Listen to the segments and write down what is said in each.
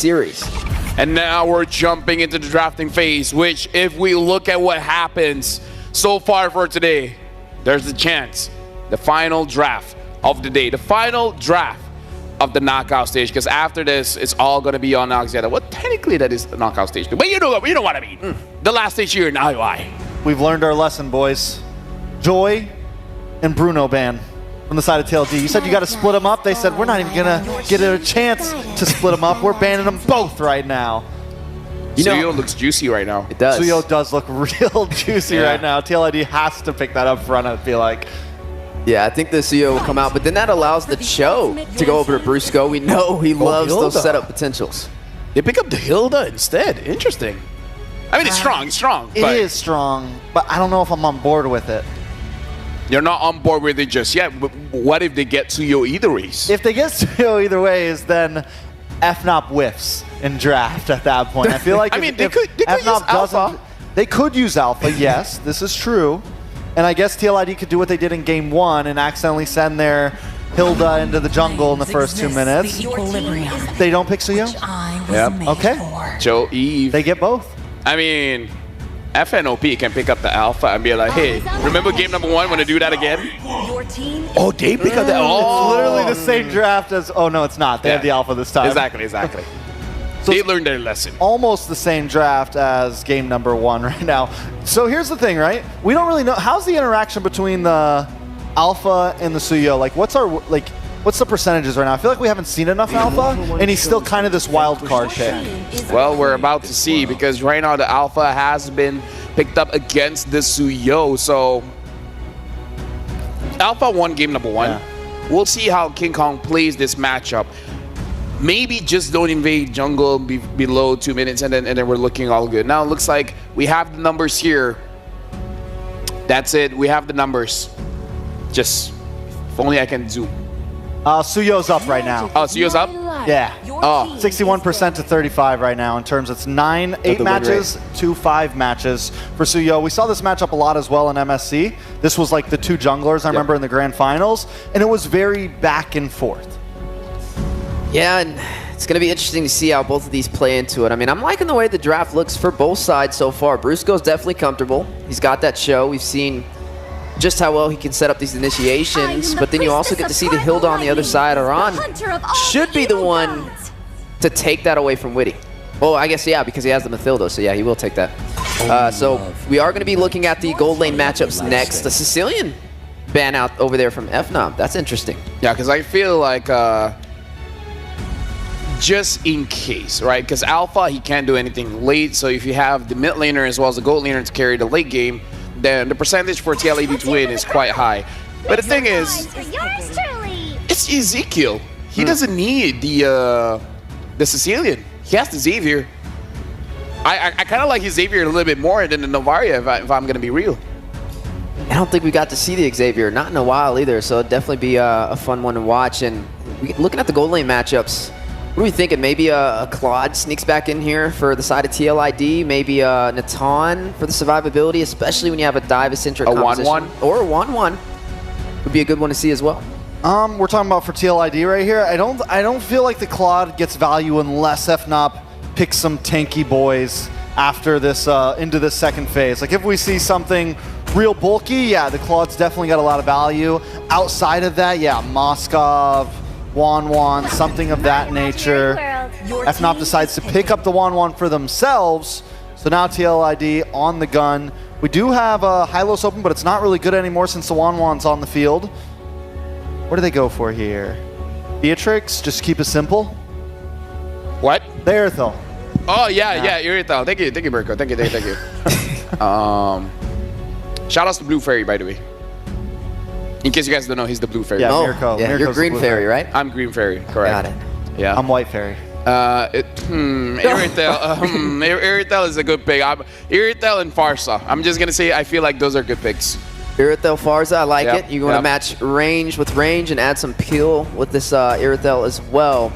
series. And now we're jumping into the drafting phase, which if we look at what happens so far for today, there's a chance. The final draft of the day, the final draft of the knockout stage, because after this, it's all going to be on Alexander. Well, technically that is the knockout stage, but you know what I mean. The last stage here in IOI. We've learned our lesson, boys. Joy and Bruno ban from the side of TLD. You said you got to split them up. They said, we're not even going to get a chance to split them up. We're banning them both right now. Suyo looks juicy right now. It does. Suyo does look real juicy right now. TLID has to pick that up front, I feel like. Yeah, I think the CEO will come out, but then that allows the Cho to go over to Brusco. We know he loves those setup potentials. They pick up the Hilda instead. Interesting. I mean, it's strong. It's strong. It is strong, but I don't know if I'm on board with it. You're not on board with it just yet. But what if they get Suyo either ways? If they get Suyo either ways, then FNOP whiffs in draft at that point. I feel like I mean, they could use Alpha. They could use Alpha, yes, this is true. And I guess TLID could do what they did in game 1 and accidentally send their Hilda into the jungle in the first 2 minutes. They don't pick Suyo? Yep. Okay. Joe, Eve. They get both. I mean, FNOP can pick up the Alpha and be like, hey, remember game number 1? Want to do that again? Oh, they pick up the... Oh. It's literally the same draft as... Oh, no, it's not. They have the Alpha this time. Exactly. So they learned their lesson. Almost the same draft as game number 1 right now. So here's the thing, right? We don't really know. How's the interaction between the Alpha and the Suyo? Like, what's the percentages right now? I feel like we haven't seen enough Alpha, and he's still kind of this wild card pick. Well, we're about to see, because right now the Alpha has been picked up against the Suyo. So Alpha won game number 1. Yeah. We'll see how King Kong plays this matchup. Maybe just don't invade jungle below 2 minutes, and then we're looking all good. Now it looks like we have the numbers here. That's it. We have the numbers. Just, if only I can zoom. Suyo's up right now. Oh, Suyo's up? Yeah. Oh, 61% to 35 right now in terms it's 8 matches to 5 matches for Suyo. We saw this matchup a lot as well in MSC. This was like the 2 junglers I remember in the grand finals, and it was very back and forth. Yeah, and it's going to be interesting to see how both of these play into it. I mean, I'm liking the way the draft looks for both sides so far. Brusco's definitely comfortable. He's got that show. We've seen just how well he can set up these initiations, but then you also get to see the Hilda on the other side. Aran should be the one to take that away from Witty. Well, I guess, yeah, because he has the Mathilda, so yeah, he will take that. So we are going to be looking at the gold lane matchups next. The Sicilian ban out over there from FNOP. That's interesting. Yeah, because I feel like... just in case, right? Because Alpha, he can't do anything late, so if you have the mid laner as well as the gold laner to carry the late game, then the percentage for TLID to win is quite high. But the thing is, it's Ezekiel. He doesn't need the Sicilian. He has the Xavier. I kind of like his Xavier a little bit more than the Novaria, if I'm going to be real. I don't think we got to see the Xavier, not in a while either, so it'd definitely be a fun one to watch. And looking at the gold lane matchups, what are we thinking? Maybe a Claude sneaks back in here for the side of TLID. Maybe a Natan for the survivability, especially when you have a dive-centric composition. 1-1. Or a 1-1 would be a good one to see as well. We're talking about for TLID right here. I don't feel like the Claude gets value unless FNOP picks some tanky boys after this into this second phase. Like if we see something real bulky, yeah, the Claude's definitely got a lot of value. Outside of that, yeah, Moskov, Wan, something of that nature. FNOP decides to pick up the Wan for themselves. So now TLID on the gun. We do have Hylos open, but it's not really good anymore since the Wan's on the field. What do they go for here? Beatrix, just keep it simple. What? The Earthel. Oh, yeah, Irithal. Thank you, Berko. Thank you. Shout out to Blue Fairy, by the way. In case you guys don't know, he's the Blue Fairy. Yeah, oh, Mirko. Yeah, you're Green Fairy, right? I'm Green Fairy, correct. Got it. Yeah. I'm White Fairy. Irithel is a good pick. Irithel and Farsa. I'm just going to say I feel like those are good picks. Irithel Farsa, I like it. You want to match range with range and add some peel with this Irithel as well.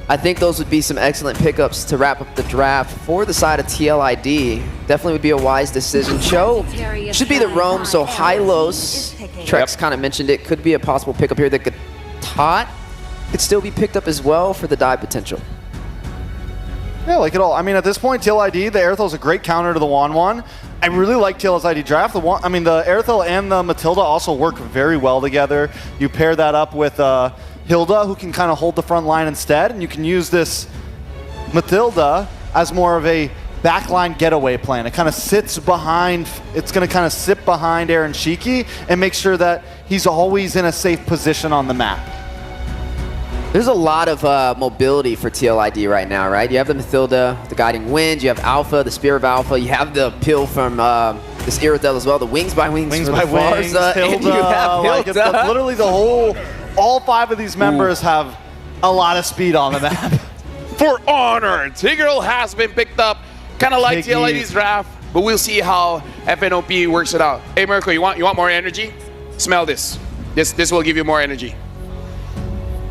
I think those would be some excellent pickups to wrap up the draft for the side of TLID. Definitely would be a wise decision. Cho should be the roam, so Hylos, Trex kind of mentioned it, could be a possible pickup here. The Tot could still be picked up as well for the dive potential. Yeah, like it all. I mean, at this point, TLID, the Aerothel's a great counter to the 1-1. I really like TLID draft. The Aerethel and the Matilda also work very well together. You pair that up with Hilda, who can kind of hold the front line instead, and you can use this Matilda as more of a backline getaway plan. It kind of sits behind, it's going to kind of sit behind rrqhoshi and make sure that he's always in a safe position on the map. There's a lot of mobility for TLID right now, right? You have the Matilda, the Guiding Wind, you have Alpha, the Spear of Alpha, you have the pill from this Aerethel as well, the Wings by Wings, Wings for by the Wings, Farza, Hilda, and you have like Hilda. it's literally the whole, all 5 of these members have a lot of speed on the map. For Honor, Tigreal has been picked up. Kind of like TLID's draft, but we'll see how FNOP works it out. Hey, Mirko, you want more energy? Smell this. This will give you more energy.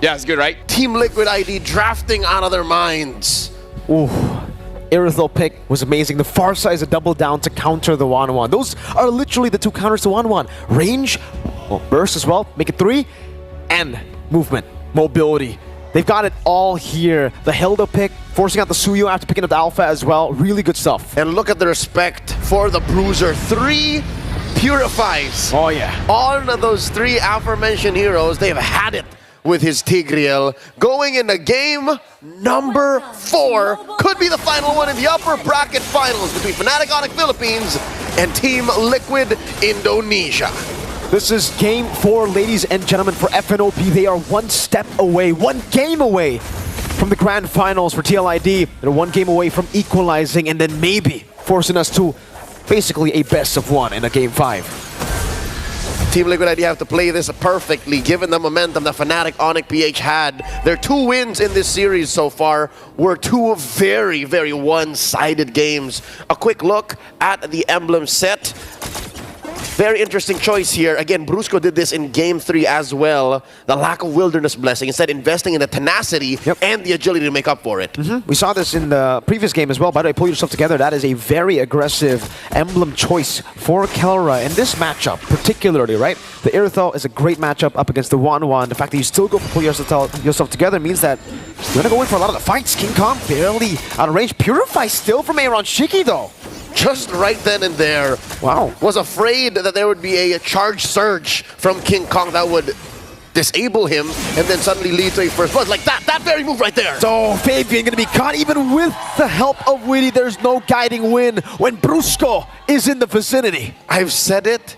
Yeah, it's good, right? Team Liquid ID drafting out of their minds. Ooh, Aerethel pick was amazing. The Farza is a double down to counter the 1-1. Those are literally the 2 counters to 1-1. Range, burst as well, make it 3, and movement, mobility. They've got it all here. The Hilda pick, forcing out the Suyo after picking up the Alpha as well. Really good stuff. And look at the respect for the Bruiser. 3 purifies. Oh yeah. On those 3 aforementioned heroes, they've had it with his Tigreal. Going into game number 4. Could be the final one in the upper bracket finals between Fnatic ONIC Philippines and Team Liquid Indonesia. This is game 4, ladies and gentlemen, for FNOP. They are 1 step away, 1 game away from the grand finals for TLID. They're 1 game away from equalizing and then maybe forcing us to basically a best of 1 in a game 5. Team Liquid ID have to play this perfectly, given the momentum that Fnatic onicph had. Their 2 wins in this series so far were 2 very, very one-sided games. A quick look at the emblem set. Very interesting choice here. Again, Brusco did this in Game 3 as well. The lack of Wilderness Blessing, instead investing in the tenacity and the agility to make up for it. We saw this in the previous game as well. By the way, pull yourself together. That is a very aggressive emblem choice for Kelra in this matchup, particularly, right? The Aerethel is a great matchup up against the 1-1. The fact that you still go for pull yourself together means that you're going to go in for a lot of the fights. King Kong barely out of range. Purify still from rrqhoshi though. Just right then and there. Wow. Was afraid that there would be a charge surge from King Kong that would disable him and then suddenly lead to a first blood. Like that very move right there. So Fabian gonna be caught even with the help of Witty. There's no guiding win when Brusco is in the vicinity. I've said it.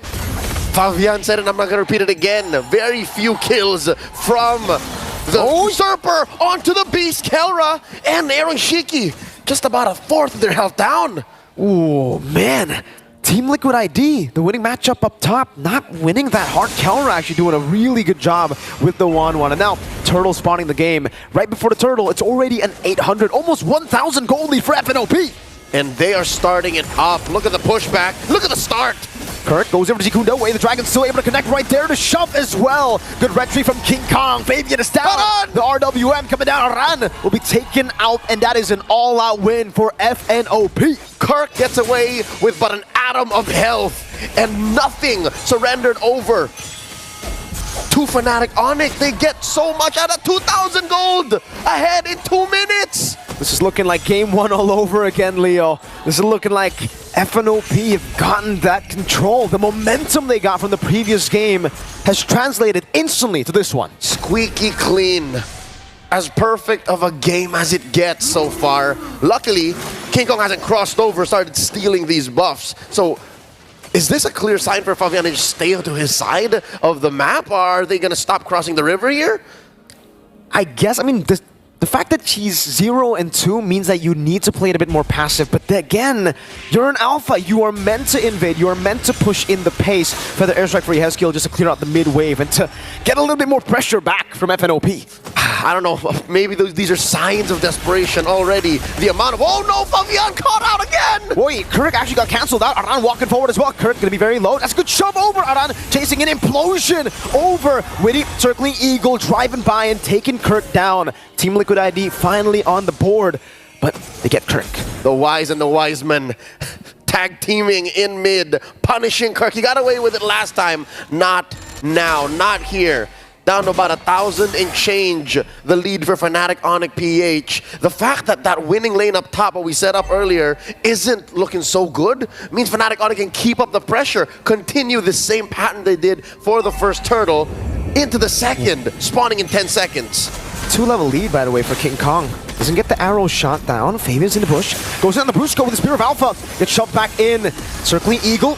Fabian said it, I'm not gonna repeat it again. Very few kills from the usurper onto the beast, Kelra and rrqhoshi. Just about 1/4 of their health down. Ooh, man. Team Liquid ID, the winning matchup up top, not winning that hard. Kelra actually doing a really good job with the 1-1. And now, Turtle spawning the game. Right before the Turtle, it's already an 800, almost 1,000 gold lead for FNOP. And they are starting it up. Look at the pushback. Look at the start. Kirk goes over to Zikundo away. The Dragon's still able to connect right there to shove as well. Good retry from King Kong. Fabian is down. Aran! The RWM coming down. Aran will be taken out, and that is an all-out win for FNOP. Kirk gets away with but an atom of health, and nothing surrendered over to Fnatic ONIC. They get so much out of 2,000 gold ahead in 2 minutes. This is looking like game 1 all over again, Leo. This is looking like FNOP have gotten that control. The momentum they got from the previous game has translated instantly to this one. Squeaky clean. As perfect of a game as it gets so far. Luckily, King Kong hasn't crossed over, started stealing these buffs. So, is this a clear sign for Fabian to just stay to his side of the map? Or are they going to stop crossing the river here? I guess, I mean, the fact that she's 0 and 2 means that you need to play it a bit more passive, but again, you're an alpha. You are meant to invade. You are meant to push in the pace for the airstrike for Yehezkiel just to clear out the mid wave and to get a little bit more pressure back from FNOP. I don't know, maybe these are signs of desperation already. The amount of, oh no, Fabian caught out again! Boy, Kirk actually got cancelled out. Aran walking forward as well. Kirk gonna be very low. That's a good shove over. Aran chasing an implosion over. Witty circling Eagle, driving by and taking Kirk down. Team Liquid ID finally on the board, but they get Kirk. The wise and the wise men tag teaming in mid, punishing Kirk. He got away with it last time. Not now, not here. down to about 1,000 and change, the lead for Fnatic onicph. The fact that that winning lane up top, what we set up earlier, isn't looking so good means Fnatic Onic can keep up the pressure, continue the same pattern they did for the first turtle into the second, spawning in 10 seconds. 2-level lead, by the way, for King Kong. Doesn't get the arrow shot down. Fabian's in the bush. Goes in on the Brusco with the Spear of Alpha. Gets shoved back in. Circling Eagle.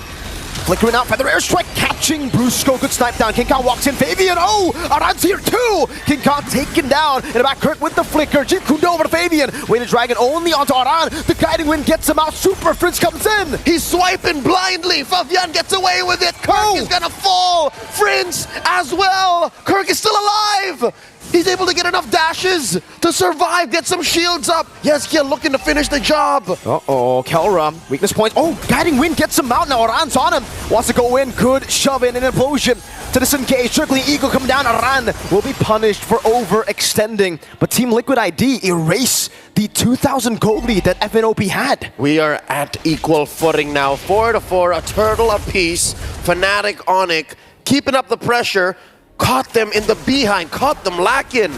Flickering out, feather airstrike, catching Brusco, good snipe down. King Kong walks in, Fabian, oh, Aran's here too! King Kong taken down, in the back, Kirk with the flicker, Jeet Kune Do over to Fabian, Weighted Dragon only onto Aran, the guiding wind gets him out, Super Fritz comes in! He's swiping blindly, Fabian gets away with it, Kirk is gonna fall, Fritz as well, Kirk is still alive! He's able to get enough dashes to survive, get some shields up. Yeskiel looking to finish the job. Uh-oh, Kelra, weakness point. Oh, Guiding Wind gets him out now. Aran's on him. Wants to go in. Good shove in an implosion to disengage. Circling Eagle coming down. Aran will be punished for overextending. But Team Liquid ID erase the 2,000 gold lead that FNOP had. We are at equal footing now. 4-4, a turtle apiece. Fnatic Onic keeping up the pressure. Caught them in the behind, caught them lacking.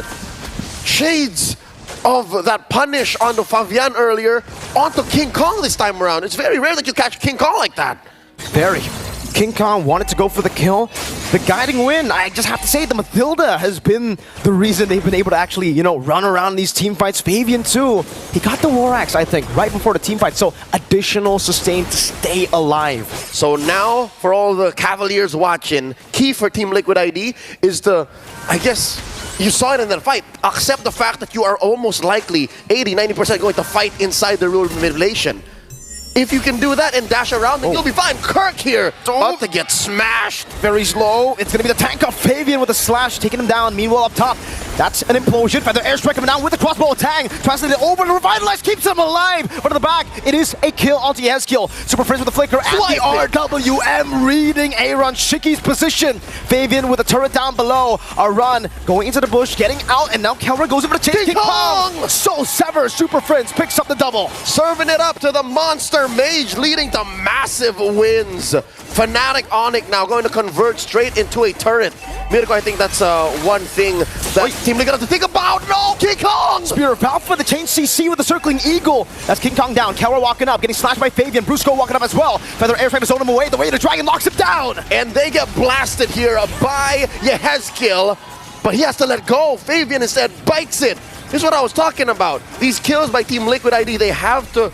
Shades of that punish onto Fabian earlier, onto King Kong this time around. It's very rare that you catch King Kong like that. Very. King Kong wanted to go for the kill. The Guiding Wind, I just have to say, the Mathilda has been the reason they've been able to actually, you know, run around these team fights. Fabian too. He got the War Axe, I think, right before the team fight. So additional sustain to stay alive. So now, for all the Cavaliers watching, key for Team Liquid ID is to, I guess, you saw it in the fight, accept the fact that you are almost likely 80-90% going to fight inside the rule manipulation. If you can do that and dash around, then you'll be fine. Kirk here, about to get smashed. Very slow. It's going to be the tank of Fabian with a slash, taking him down. Meanwhile, up top, that's an implosion. Feather airstrike coming down with the crossbow attack. Translated over to Revitalize, keeps him alive. But in the back, it is a kill onto Yeskiel. Super Friends with the flicker and the RWM reading Aaron Shiki's position. Fabian with a turret down below. A run going into the bush, getting out, and now Kelra goes over to chase King Kong. So Sever, Super Friends picks up the double. Serving it up to the monster mage, leading to massive wins. Fnatic Onic now going to convert straight into a turret. Mirko, I think that's one thing that Team Liquid have to think about. No, King Kong! Spear of Alpha, the chain CC with the circling Eagle. That's King Kong down. Kelra walking up, getting slashed by Fabian. Brusco walking up as well. Feather airstrike to zone him away. The Weighted Dragon locks him down. And they get blasted here by Yeskiel, but he has to let go. Fabian instead bites it. This is what I was talking about. These kills by Team Liquid ID, they have to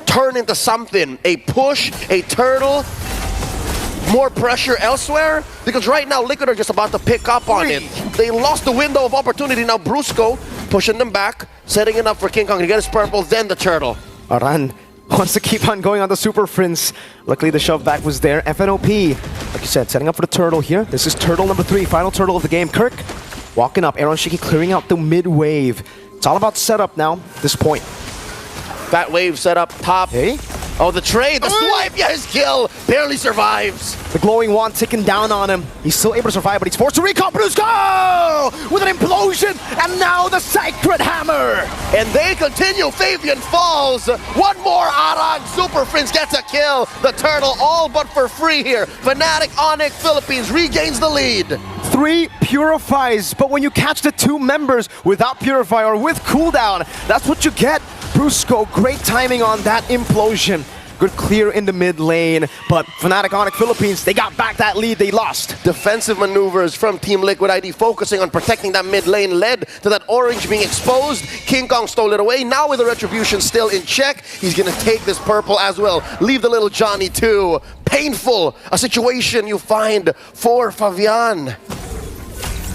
turn into something. A push, a turtle, more pressure elsewhere, because right now Liquid are just about to pick up on it. They lost the window of opportunity. Now Brusco pushing them back, setting it up for King Kong to get his purple, then the turtle. Aran wants to keep on going on the Super Prince. Luckily the shove back was there. FNOP, like you said, setting up for the turtle here. This is turtle number 3, final turtle of the game. Kirk walking up, Aaron Shiki clearing out the mid wave. It's all about setup now at this point. That wave set up top. Hey? Oh, the trade, the swipe, yeah, his kill barely survives. The glowing wand ticking down on him. He's still able to survive, but he's forced to recall. Brusco with an implosion, and now the Sacred Hammer. And they continue. Fabian falls. One more. Aran Super Prince gets a kill. The turtle all but for free here. Fnatic Onic Philippines regains the lead. 3 purifies, but when you catch the 2 members without purify or with cooldown, that's what you get. Brusco, great timing on that implosion. Good clear in the mid lane, but Fnatic Onic Philippines, they got back that lead they lost. Defensive maneuvers from Team Liquid ID focusing on protecting that mid lane led to that orange being exposed. King Kong stole it away. Now with the retribution still in check, he's gonna take this purple as well. Leave the little Johnny too. Painful, a situation you find for Fabian.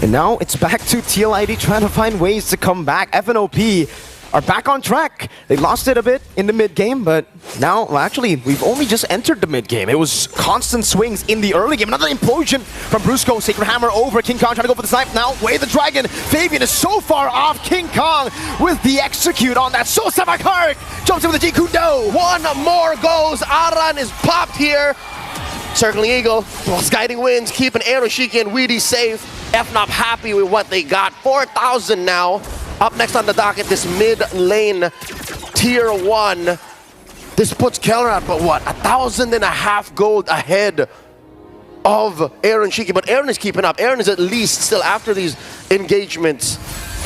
And now it's back to TLID trying to find ways to come back. FNOP are back on track. They lost it a bit in the mid game, but now, well, actually, we've only just entered the mid game. It was constant swings in the early game. Another implosion from Brusco. Sacred Hammer over. King Kong trying to go for the snipe now. Way the dragon. Fabian is so far off King Kong with the execute on that. So Sabakark jumps in with the Jeet Kune Do. One more goes. Aran is popped here. Circling Eagle, plus Guiding Winds, keeping Aeroshiki and Weedy safe. FNOP happy with what they got. 4,000 now. Up next on the docket, this mid lane tier 1. This puts Kelra at, but what, 1,500 gold ahead of Aaron Shiki, but Aaron is keeping up. Aaron is at least still, after these engagements,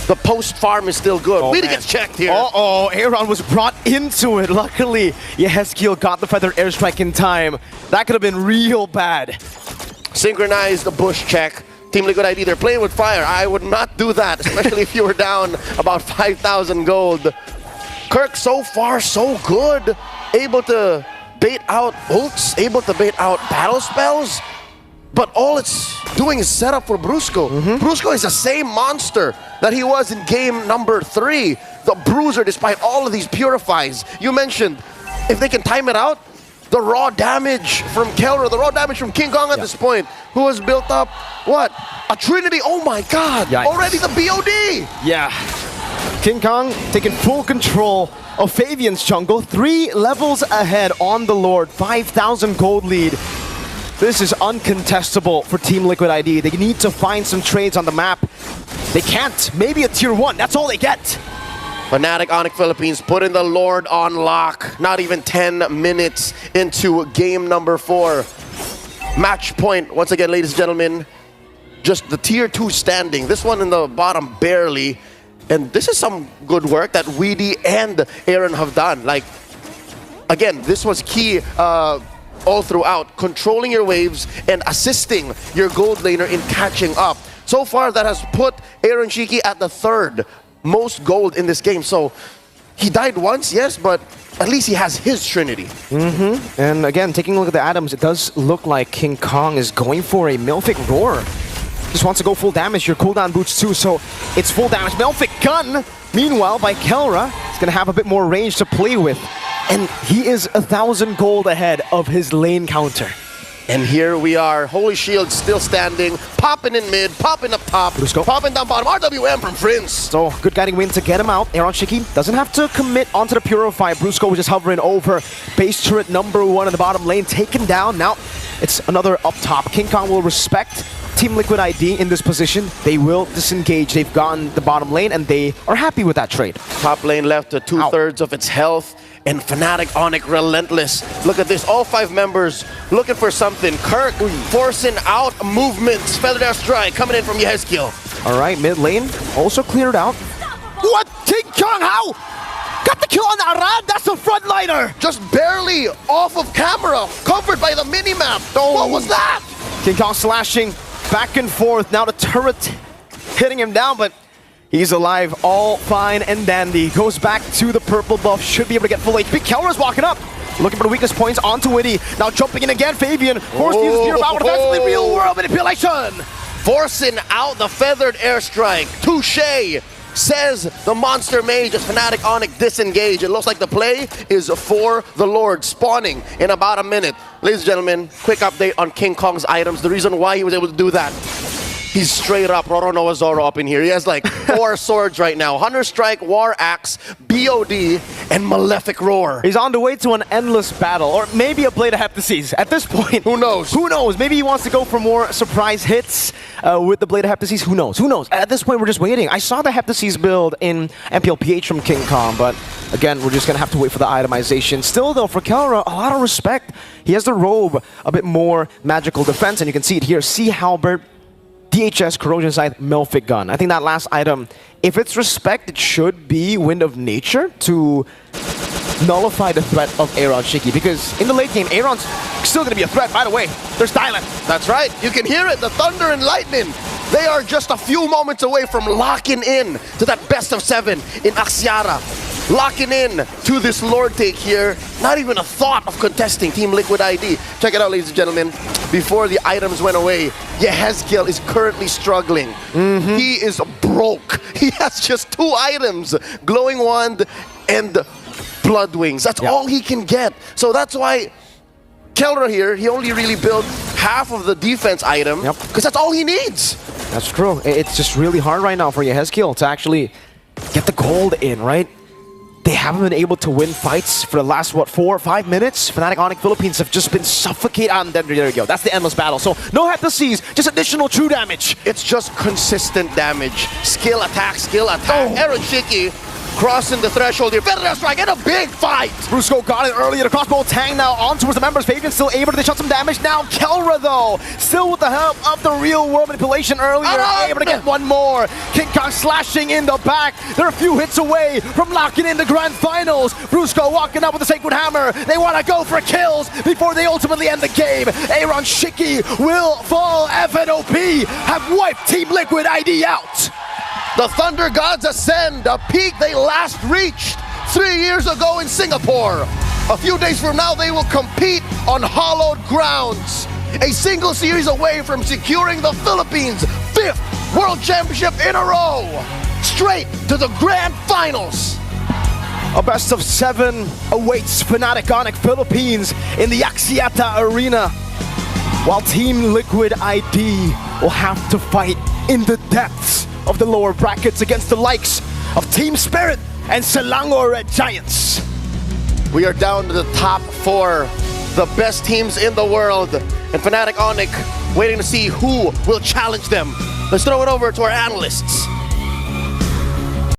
the post farm is still good. Really gets checked here. Uh-oh, Aaron was brought into it. Luckily, Yehezkiel got the feathered airstrike in time. That could have been real bad. Synchronized the bush check. Team Liquid ID, they're playing with fire. I would not do that, especially if you were down about 5,000 gold. Kirk, so far, so good. Able to bait out ults, able to bait out battle spells. But all it's doing is set up for Brusco. Brusco is the same monster that he was in game number 3. The Bruiser, despite all of these purifies. You mentioned, if they can time it out, the raw damage from Kelra, the raw damage from King Kong at this point, who has built up, what? A Trinity, oh my god! Yikes. Already the BOD! Yeah. King Kong taking full control of Fabian's jungle. 3 levels ahead on the Lord. 5,000 gold lead. This is uncontestable for Team Liquid ID. They need to find some trades on the map. They can't. Maybe a tier 1. That's all they get. Fnatic ONIC Philippines putting the Lord on lock. Not even 10 minutes into game number 4. Match point, once again, ladies and gentlemen. Just the tier 2 standing. This one in the bottom barely. And this is some good work that Weedy and Aaron have done. Like, again, this was key all throughout. Controlling your waves and assisting your gold laner in catching up. So far, that has put Aaron Shiki at the 3rd most gold in this game. So he died once, yes, but at least he has his Trinity. And again, taking a look at the items, it does look like King Kong is going for a Melphic Roar. Just wants to go full damage. Your cooldown boots too, so it's full damage. Melphic Gun, meanwhile, by Kelra, is going to have a bit more range to play with. And he is 1,000 gold ahead of his lane counter. And here we are, Holy Shield still standing, popping in mid, popping up top, Brusco. popping down bottom, RWM from Prince. So, good guiding win to get him out. Aaron Shiki doesn't have to commit onto the Purify. Brusco was just hovering over base turret number 1 in the bottom lane, taken down. Now, it's another up top. King Kong will respect Team Liquid ID in this position. They will disengage. They've gotten the bottom lane, and they are happy with that trade. Top lane left to 2/3 of its health. And Fnatic ONIC relentless. Look at this, all 5 members looking for something. Kirk forcing out movements. Feathered Airstrike coming in from Yehezkiel. All right, mid lane also cleared out. What? King Kong, how? Got the kill on Arad? That's the frontliner! Just barely off of camera, covered by the minimap. What was that? King Kong slashing back and forth. Now the turret hitting him down, but he's alive, all fine and dandy. Goes back to the purple buff, should be able to get full HP. Kelra's walking up, looking for the weakness points onto Witty. Now jumping in again, Fabian. Forced to use Gear Power, defensively real world manipulation. Forcing out the feathered airstrike. Touche, says the monster mage as Fnatic ONIC disengage. It looks like the play is for the Lord, spawning in about a minute. Ladies and gentlemen, quick update on King Kong's items. The reason why he was able to do that. He's straight up Roronoa Zoro up in here. He has like 4 swords right now. Hunter Strike, War Axe, BOD, and Malefic Roar. He's on the way to an endless battle, or maybe a Blade of Heptases. At this point, who knows? Who knows? Maybe he wants to go for more surprise hits with the Blade of Heptases. Who knows? Who knows? At this point, we're just waiting. I saw the Heptases build in MPLPH from King Kong, but again, we're just going to have to wait for the itemization. Still, though, for Kelra, a lot of respect. He has the robe, a bit more magical defense, and you can see it here. Sea Halberd, DHS, Corrosion Scythe, Melphic Gun. I think that last item, if it's respect, it should be Wind of Nature to nullify the threat of Aaron Shiki, because in the late game, Aaron's still going to be a threat. By the way, they're silent. That's right. You can hear it, the thunder and lightning. They are just a few moments away from locking in to that best of 7 in Axiara. Locking in to this Lord take here. Not even a thought of contesting Team Liquid ID. Check it out, ladies and gentlemen. Before the items went away, Yehezkiel is currently struggling. He is broke. He has just 2 items. Glowing Wand and Blood Wings. That's all he can get. So that's why Kelra here, he only really built half of the defense item. Because that's all he needs. That's true. It's just really hard right now for Yehezkiel to actually get the gold in, right? They haven't been able to win fights for the last, what, 4 or 5 minutes? Fnatic ONIC Philippines have just been suffocated. There we go. That's the endless battle. So no Heptases, just additional true damage. It's just consistent damage. Skill attack, skill attack. Aaron Shiki crossing the threshold here. Fatal strike and a big fight. Brusco got it earlier. The crossbow tang now on towards the members. Fabian still able to shot some damage. Now Kelra though, still with the help of the real world manipulation earlier, able to get one more. King Kong slashing in the back. They're a few hits away from locking in the grand finals. Brusco walking up with the Sacred Hammer. They want to go for kills before they ultimately end the game. Aaron Shiki will fall. FNOP have wiped Team Liquid ID out. The Thunder Gods ascend, a peak they last reached 3 years ago in Singapore. A few days from now, they will compete on hallowed grounds. A single series away from securing the Philippines' 5th World Championship in a row. Straight to the Grand Finals. A best of 7 awaits Fnatic ONIC Philippines in the Axiata Arena, while Team Liquid ID will have to fight in the depths of the lower brackets against the likes of Team Spirit and Selangor Red Giants. We are down to the top 4, the best teams in the world, and Fnatic ONIC waiting to see who will challenge them. Let's throw it over to our analysts.